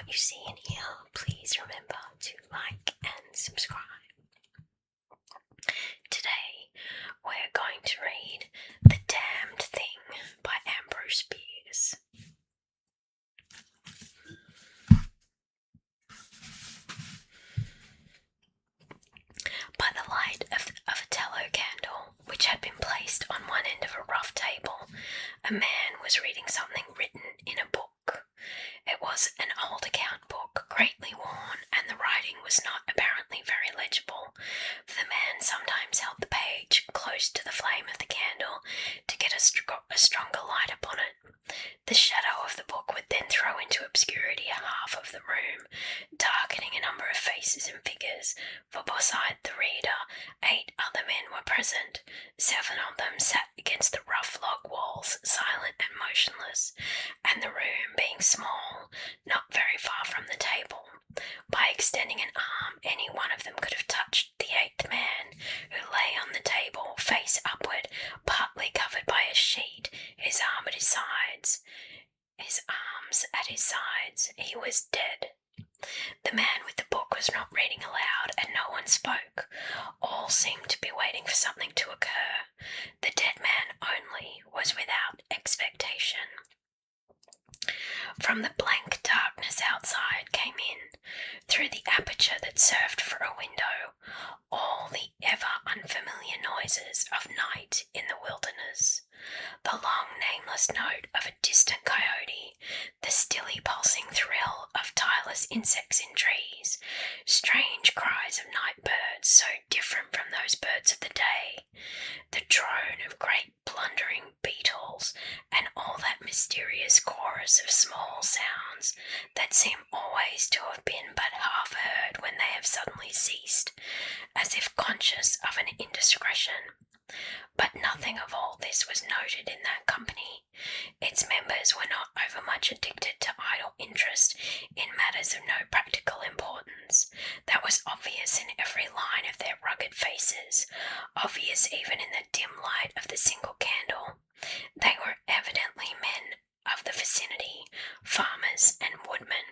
what you see and hear, please remember to like and subscribe. Today, we're going to read The Damned Thing by Ambrose Bierce. By the light of a tallow candle, which had been placed on one end of a rough table, a man was reading something written in a book. It was an old account book, greatly worn, and the writing was not apparently very legible, for the man sometimes held the page close to the flame of the candle to get a stronger light upon it. The shadow of the book would then throw into obscurity a half of the room, darkening a number of faces and figures, for beside the reader 8 other men were present. 7 of them sat against the rough log walls, silent and motionless, and the room being small, not very far from the table. By extending an arm, any one of them could have touched the 8th man, who lay on the table, face upward, partly covered by a sheet, his arms at his sides. He was dead. The man with the book was not reading aloud, and no one spoke. All seemed to be waiting for something to occur. The dead man only was without expectation. From the blank darkness outside came in, through the aperture that served for a window, all the ever unfamiliar noises of night in the wilderness. The long nameless note of a distant coyote, the stilly pulsing thrill of tireless insects in trees, strange cries of night birds so different from those birds of the day, the drone of great blundering beetles, and all that mysterious chorus of small sounds that seem always to have been but half heard when they have suddenly ceased, as if conscious of an indiscretion. But nothing of all this was noted in that company. Its members were not overmuch addicted to idle interest in matters of no practical importance. That was obvious in every line of their rugged faces, obvious even in the dim light of the single candle. They were evidently men of the vicinity, farmers and woodmen.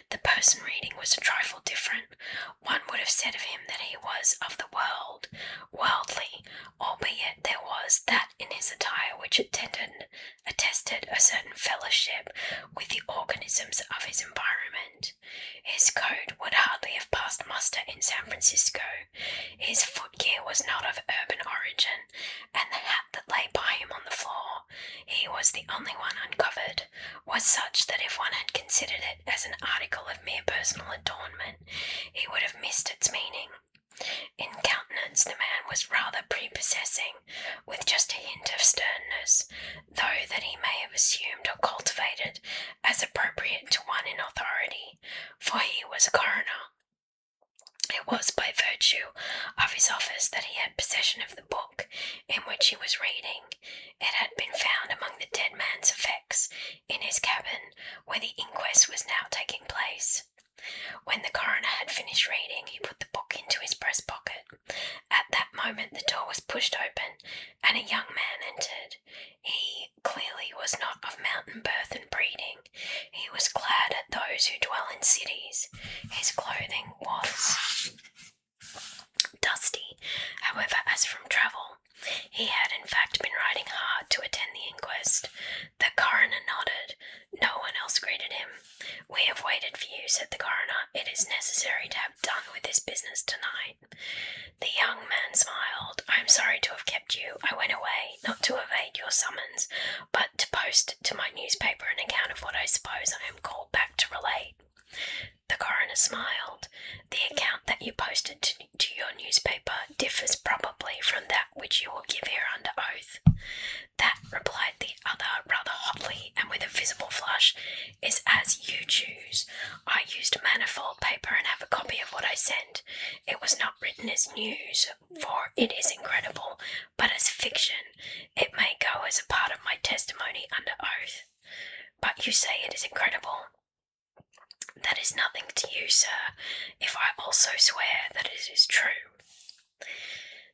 The person reading was a trifle different. One would have said of him that he was of the world, worldly, albeit there was that in his attire which attested a certain fellowship with the organisms of his environment. His coat would hardly have passed muster in San Francisco. His footgear was not of urban origin, and the hat that lay by him on the floor, he was the only one uncovered, was such that if one had considered it as an article of mere personal adornment, he would have missed its meaning. In countenance the man was rather prepossessing, with just a hint of sternness, though that he may have assumed or cultivated as appropriate to one in authority, for he was a coroner. It was by virtue of his office that he had possession of the book in which he was reading. It had been found among the dead man's effects in his cabin, where the inquest was now taking place. When the coroner had finished reading, he put the book into his breast pocket. At that moment the door was pushed open, and a young man entered. He clearly was not of mountain birth and breeding. He was clad as those who dwell in cities. His clothing was dusty, however, as from travel. He had in fact been riding hard to attend the inquest. The coroner nodded. No one else greeted him. "We have waited for you," said the coroner. "It is necessary to have done with this business tonight." The young man smiled. "I am sorry to have kept you. I went away, not to evade your summons, but to post to my newspaper an account of what I suppose I am called back to relate." The coroner smiled. "The account that you posted to your newspaper differs probably from that which you will give here under oath." "That," replied the other rather hotly and with a visible flush, "is as you choose. I used manifold paper and have a copy of what I sent. It was not written as news, for it is incredible, but as fiction. It may go as a part of my testimony under oath." "But you say it is incredible." "That is nothing to you, sir, if I also swear that it is true."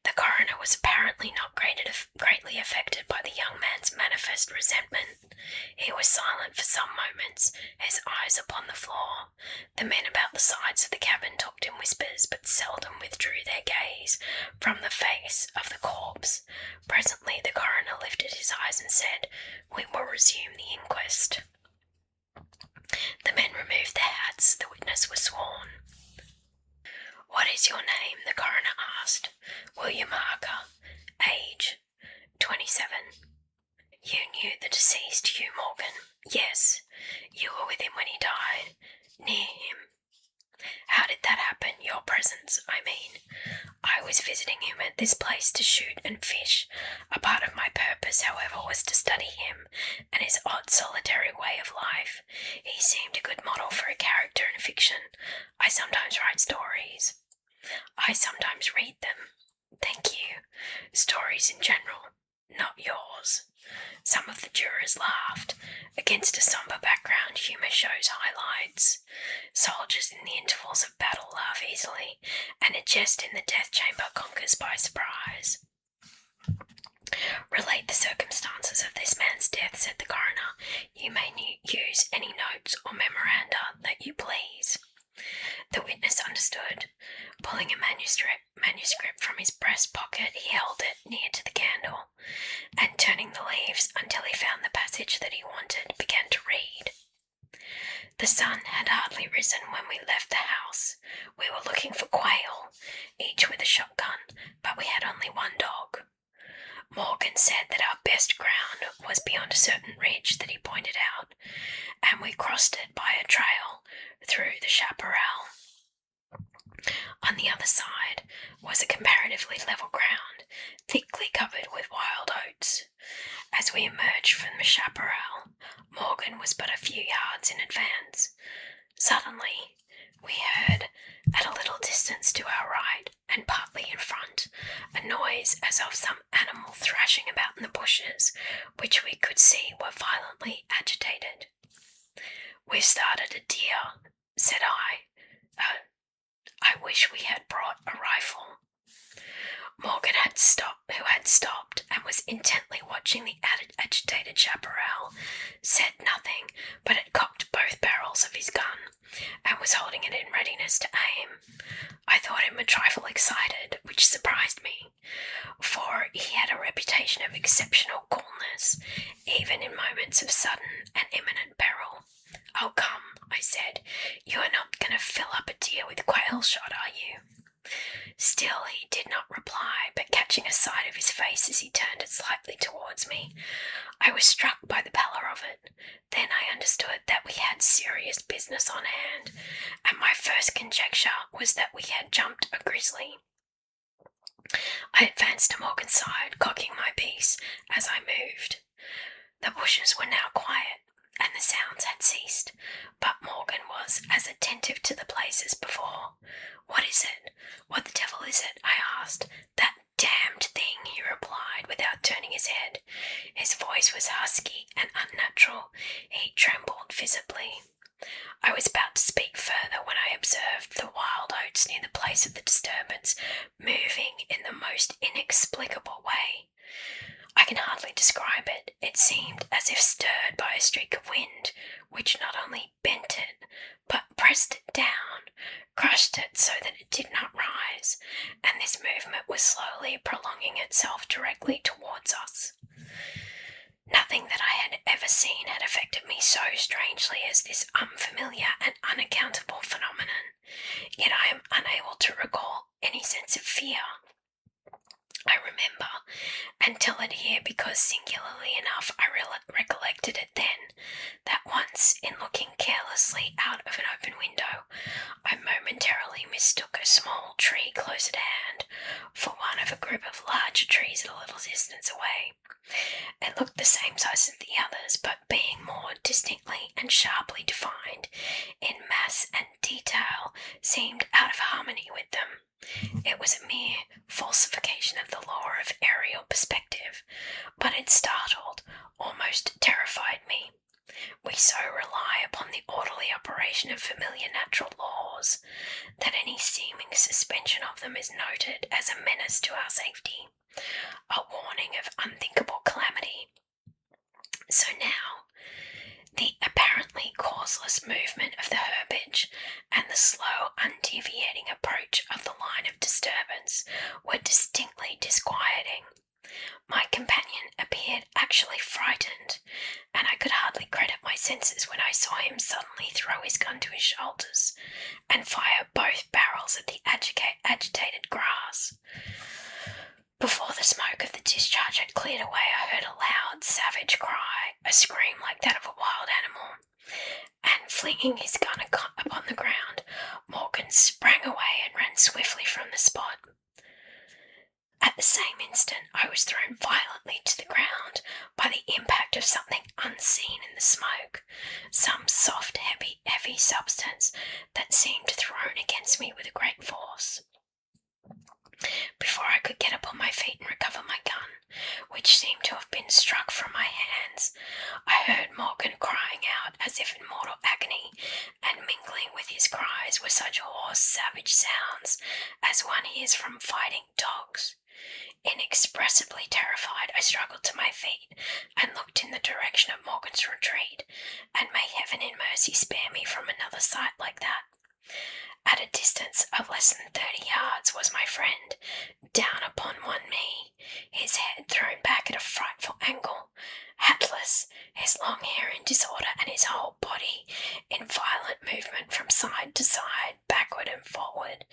The coroner was apparently not greatly affected by the young man's manifest resentment. He was silent for some moments, his eyes upon the floor. The men about the sides of the cabin talked in whispers, but seldom withdrew their gaze from the face of the corpse. Presently the coroner lifted his eyes and said, "We will resume the inquest." The men removed their hats. The witness was sworn. "What is your name?" the coroner asked. "William Harker. Age? 27. You knew the deceased, Hugh Morgan?" "Yes." "You were with him when he died?" "Near him." "How did that happen? Your presence, I mean." "I was visiting him at this place to shoot and fish. A part of my purpose, however, was to study him and his odd solitary way of life. He seemed a good model for a character in fiction. I sometimes write stories." "I sometimes read them." "Thank you. Stories in general, not yours." Some of the jurors laughed. Against a sombre background, humour shows highlights. Soldiers in the intervals of battle laugh easily, and a jest in the death chamber conquers by surprise. "Relate the circumstances of this man's death," said the coroner. "You may use any notes or memoranda that you please." The witness understood. Pulling a manuscript from his breast pocket, he held it near to the candle, and turning the leaves until he found the passage that he wanted, began to read. "The sun had hardly risen when we left the house. We were looking for quail, each with a shotgun, but we had only one dog. Morgan said that our best ground was beyond a certain ridge that he pointed out, and we crossed it by a trail through the chaparral. On the other side was a comparatively level ground, thickly covered with wild oats. As we emerged from the chaparral, Morgan was but a few yards in advance. Suddenly, we heard, at a little distance to our right, and partly in front, a noise as of some animal thrashing about in the bushes, which we could see were violently agitated. "We've started a deer," said I. I wish we had brought a rifle." Morgan who had stopped and was intently watching the agitated chaparral, said nothing, but had cocked both barrels of his gun, and was holding it in readiness to aim. I thought him a trifle excited, which surprised me, for he had a reputation of exceptional coolness, even in moments of sudden and imminent peril. "Oh, come," I said, "you are not going to fill up a deer with quail shot, are you?" Still he did not reply, but catching a sight of his face as he turned it slightly towards me, I was struck by the pallor of it. Then I understood that we had serious business on hand, and my first conjecture was that we had jumped a grizzly. I advanced to Morgan's side, cocking my piece as I moved. The bushes were now quiet, and the sounds had ceased, but Morgan was as attentive to the place as before. "What is it? What the devil is it?" I asked. "That damned thing," he replied, without turning his head. His voice was husky and unnatural. He trembled visibly. I was about to speak further when I observed the wild oats near the place of the disturbance moving in the most inexplicable way. I can hardly describe it. It seemed as if stirred by a streak of wind, which not only bent it, but pressed it down, crushed it so that it did not rise, and this movement was slowly prolonging itself directly towards us. Nothing that I had ever seen had affected me so strangely as this unfamiliar and unaccountable phenomenon, yet I am unable to recall any sense of fear. I remember and tell it here because, singularly enough, I recollected it then, that once, in looking carelessly out of an open window, I momentarily mistook a small tree close at hand for one of a group of larger trees at a little distance away. It looked the same size as the others, but being more distinctly and sharply defined in mass and detail, seemed out of harmony with them. It was a mere falsification of the law of aerial perspective, but it startled, almost terrified me. We so rely upon the orderly operation of familiar natural laws laws, that any seeming suspension of them is noted as a menace to our safety, a warning of unthinkable calamity. So now, the apparently causeless movement of the herbage and the slow, undeviating approach of the line of disturbance were distinctly disquieting. My companion appeared actually frightened, and I could hardly credit my senses when I saw him suddenly throw his gun to his shoulders and fire both barrels at the agitated grass. Before the smoke of the discharge had cleared away, I heard a loud, savage cry, a scream like that of a wild animal, and flinging his gun upon the ground, Morgan sprang away and ran swiftly from the spot. At the same instant, I was thrown violently to the ground by the impact of something unseen in the smoke, some soft, heavy substance that seemed thrown against me with a great force. Before I could get upon my feet and recover my gun, which seemed to have been struck from my hands, I heard Morgan crying out as if in mortal agony, and mingling with his cries were such hoarse, savage sounds as one hears from fighting dogs. Inexpressibly terrified, I struggled to my feet and looked in the direction of Morgan's retreat, and may heaven in mercy spare me from another sight like that. At a distance of less than 30 yards was my friend, down upon one knee, his head thrown back at a frightful angle, hatless, his long hair in disorder, and his whole body in violent movement from side to side, backward and forward.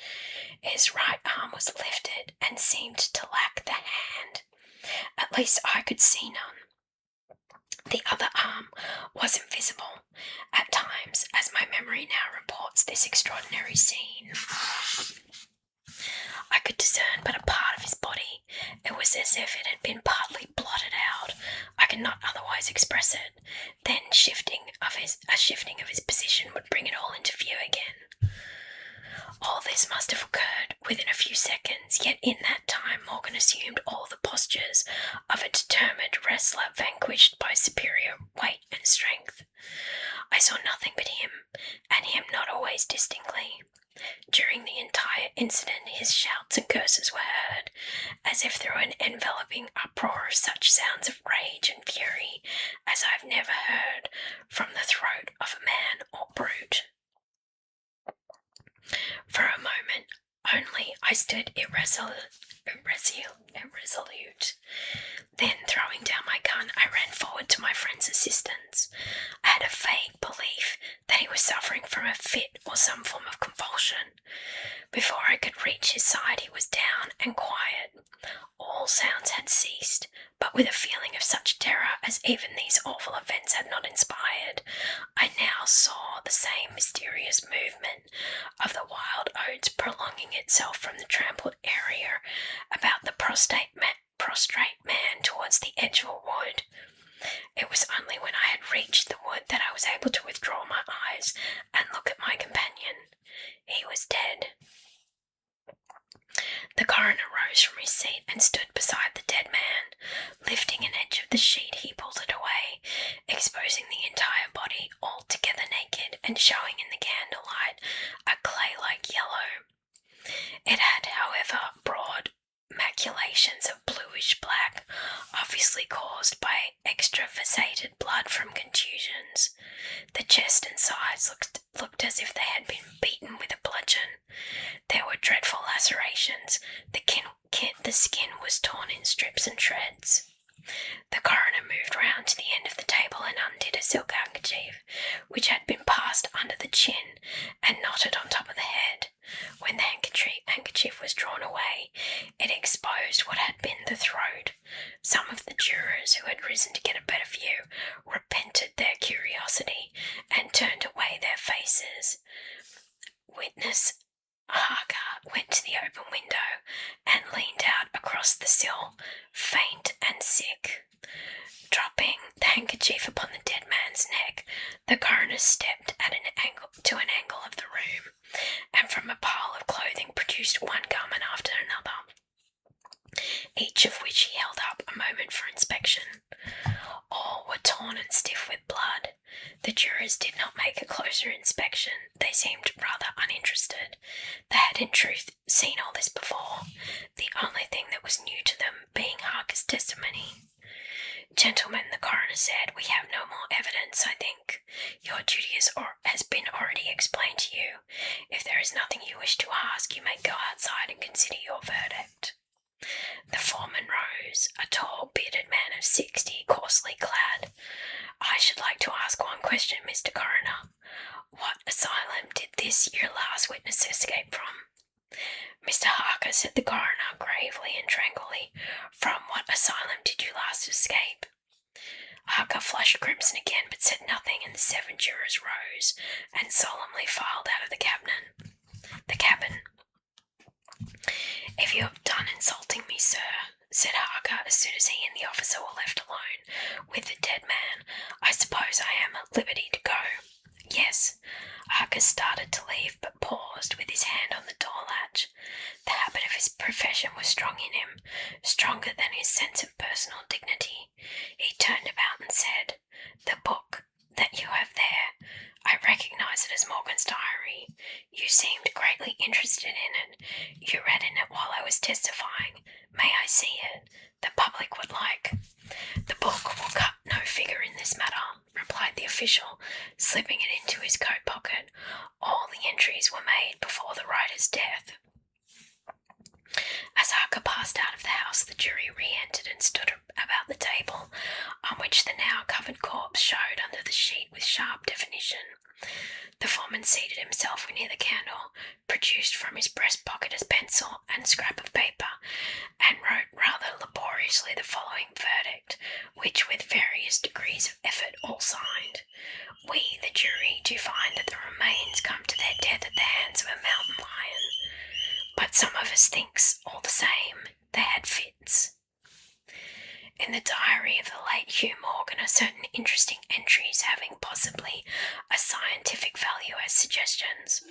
His right arm was lifted and seemed to lack the hand. At least I could see none. The other arm was invisible, at times, as my memory now reports this extraordinary scene. I could discern but a part of his body. It was as if it had been partly blotted out. I could not otherwise express it. Then a shifting of his position would bring it all into view again. All this must have occurred within a few seconds, yet in that time Morgan assumed all the postures of a determined wrestler vanquished by superior weight and strength. I saw nothing but him, and him not always distinctly. During the entire incident his shouts and curses were heard, as if through an enveloping uproar of such sounds of rage and fury as I have never heard from the throat of a man or brute. For a moment only I stood irresolute. Then, throwing down my gun, I ran forward to my friend's assistance. I had a vague belief that he was suffering from a fit or some form of convulsion. Before I could reach his side, he was down and quiet. All sounds had ceased, but with a feeling of such terror as even these awful events had not inspired, I now saw the same mysterious movement of the wild oats prolonging itself from the trampled area about the prostrate man towards the edge of a wood. It was only when I had reached the wood that I was able to withdraw my eyes and look at my companion. He was dead. The coroner rose from his seat and stood beside the dead man. Lifting an edge of the sheet, he pulled it away, exposing the entire body altogether naked and showing in the candlelight a clay-like yellow. It had, however, broad maculations of bluish black, obviously caused by extravasated blood from contusions. The chest and sides looked as if they had been beaten with a bludgeon. There were dreadful lacerations. The skin was torn in strips and shreds. The coroner moved round to the end of the table and undid a silk handkerchief, which had been passed under the chin and knotted on top of the head. When the handkerchief was drawn away, it exposed what had been the throat. Some of the jurors, who had risen to get a better view, repented their curiosity and turned away their faces. Witness Harker went to the open window and leaned out across the sill, faint and sick. Dropping the handkerchief upon the dead man's neck, the coroner stepped at to an angle of the room, and from a pile of clothing produced one garment after another, each of which he held up a moment for inspection. All were torn and stiff with blood. The jurors did not make a closer inspection. They seemed rather uninterested. They had in truth seen all this before, the only thing that was new to them being Harker's testimony. "Gentlemen," the coroner said, "we have no more evidence, I think. Your duty has been already explained to you. If there is nothing you wish to ask, you may go outside and consider your verdict." The foreman rose, a tall, bearded man of 60, coarsely clad. "I should like to ask one question, Mr. Coroner. What asylum did this your last witness escape from?" "Mr. Harker," said the coroner, gravely and tranquilly, "from what asylum did you last escape?" Harker flushed crimson again, but said nothing, and the 7 jurors rose and solemnly filed out of the cabin. "If you have done insulting me, sir," said Harker as soon as he and the officer were left alone with the dead man, "I suppose I am at liberty to go." "Yes." Harker started to leave, but paused with his hand on the door latch. The habit of his profession was strong in him, stronger than his sense of personal dignity. He turned about and said, "The book that you have there, I recognise it as Morgan's diary. You seemed greatly interested in it. You read in it while I was testifying. May I see it? The public would like." "The book will cut no figure in this matter," replied the official, slipping it into his coat pocket. "All the entries were made before the writer's death." As Harker passed out of the house, the jury re-entered and stood about the table, on which the now covered corpse showed under the sheet with sharp definition. The foreman seated himself near the candle, produced from his breast pocket a pencil and scrap of paper, and wrote rather laboriously the following verdict, which with various degrees of effort all signed. "We, the jury, do find that the remains come to their death at the hands of a mountain lion. But some of us thinks, all the same, they had fits." In the diary of the late Hugh Morgan are certain interesting entries having possibly a scientific value as suggestions.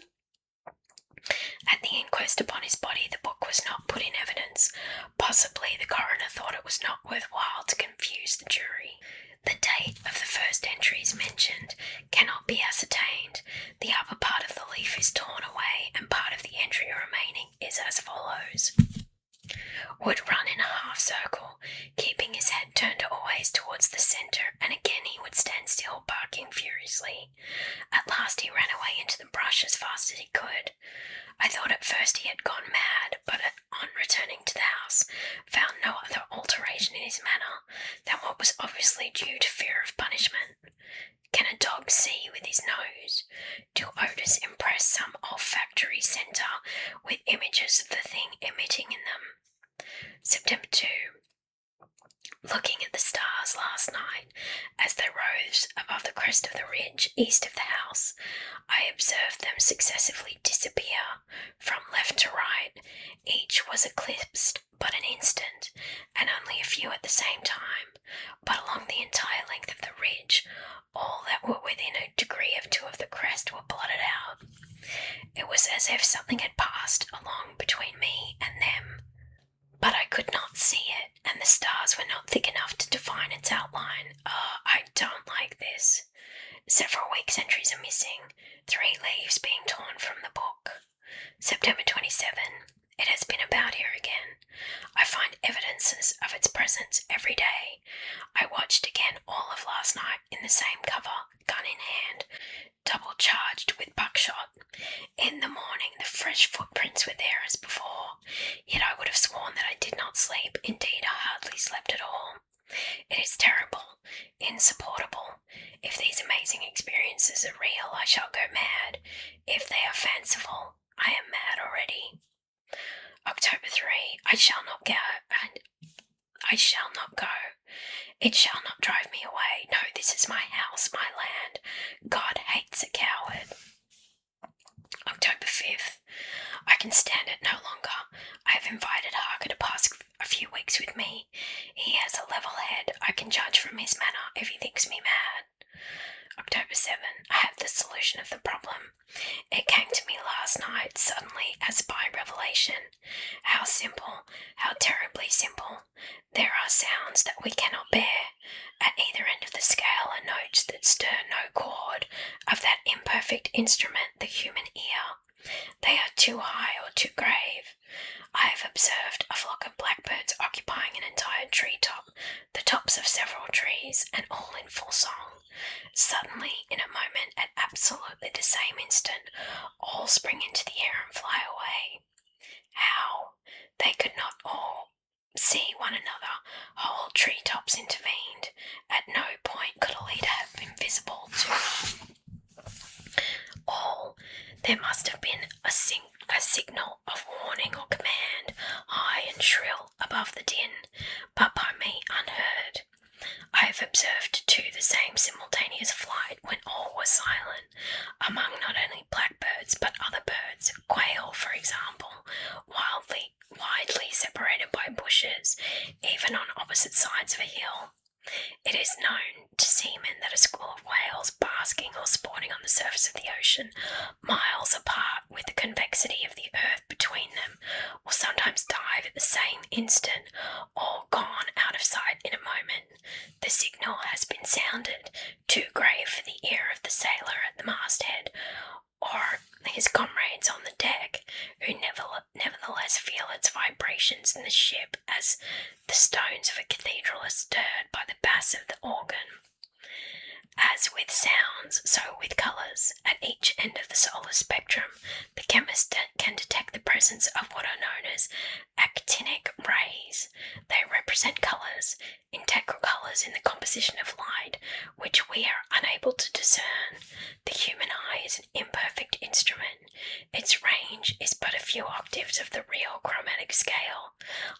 At the inquest upon his body, the book was not put in evidence. Possibly the coroner thought it was not worthwhile to confuse the jury. The date of the first entries mentioned cannot be ascertained. The upper part of the leaf is torn away, and part of the entry remaining is as follows: "Would run in a half circle, keeping his head turned always towards the centre, and again he would stand still, barking furiously. At last he ran away into the brush as fast as he could. I thought at first he had gone mad, but on returning to the house, found no other alteration in his manner than what was obviously due to fear of punishment. Can a dog see with his nose? Do odours impress some olfactory centre with images of the thing emitting in them? September 2. Looking at the stars last night, as they rose above the crest of the ridge east of the house, I observed them successively disappear from left to right. Each was eclipsed but an instant, and only a few at the same time, but along the entire length of the ridge, all that were within a degree of 2 of the crest were blotted out. It was as if something had passed along between me and them, but I could not see it, and the stars were not thick enough to define its outline. I don't like this. Several weeks' entries are missing, 3 leaves being torn from the book. September 27. It has been about here again. I find evidences of its presence every day. I watched again all of last night in the same cover, gun in hand, double charged with buckshot. In the morning the fresh footprints were there as before, yet I would have sworn that I did not sleep. Indeed, I hardly slept at all. It is terrible, insupportable. If these amazing experiences are real, I shall go mad. If they are fanciful, I am mad already. October 3. I shall not go. It shall not drive me away. No, this is my house, my land. God hates a coward. October 5th. I can stand it no longer. I have invited Harker to pass a few weeks with me. He has a level head. I can judge from his manner if he thinks me mad. October October 7. I have the solution of the problem. It came to me last night suddenly as by revelation. How simple, how terribly simple. There are sounds that we cannot bear. At either end of the scale are notes that stir no chord of that imperfect instrument, the human ear. They are too high or too grave. I have observed a flock of blackbirds occupying an entire tree-top, the tops of several trees, and all in full song. Suddenly, in a moment, at absolutely the same instant, all spring into the air and fly away. How? They could not all see one another. Whole tree-tops intervened. At no point could a leader have been visible to all. There must have been a signal of warning or command, high and shrill above the din, but by me unheard. I have observed too the same simultaneous flight when all was silent, among not only blackbirds but other birds, quail for example, widely separated by bushes, even on opposite sides of a hill. It is known to seamen that a school of whales basking or sporting on the surface of the ocean, miles apart with the convexity of the earth between them, will sometimes dive at the same instant, all gone out of sight in a moment. The signal has been sounded, too grave for the ear of the sailor at the masthead, or his comrades on the deck, who nevertheless feel its vibrations in the ship as the stones of a cathedral are stirred by the bass of the organ. As with sounds, so with colours. At each end of the solar spectrum, the chemist can detect the presence of what are known as actinic rays. They represent colours, integral colours in the composition of light, which we are unable to discern. The human eye is an imperfect instrument. Its range is but a few octaves of the real chromatic scale.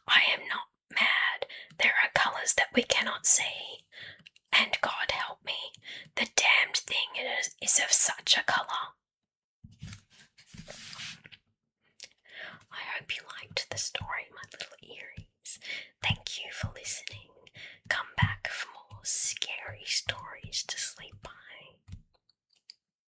I am not mad. There are colours that we cannot see. And God help me, the damned thing is of such a colour. I hope you liked the story.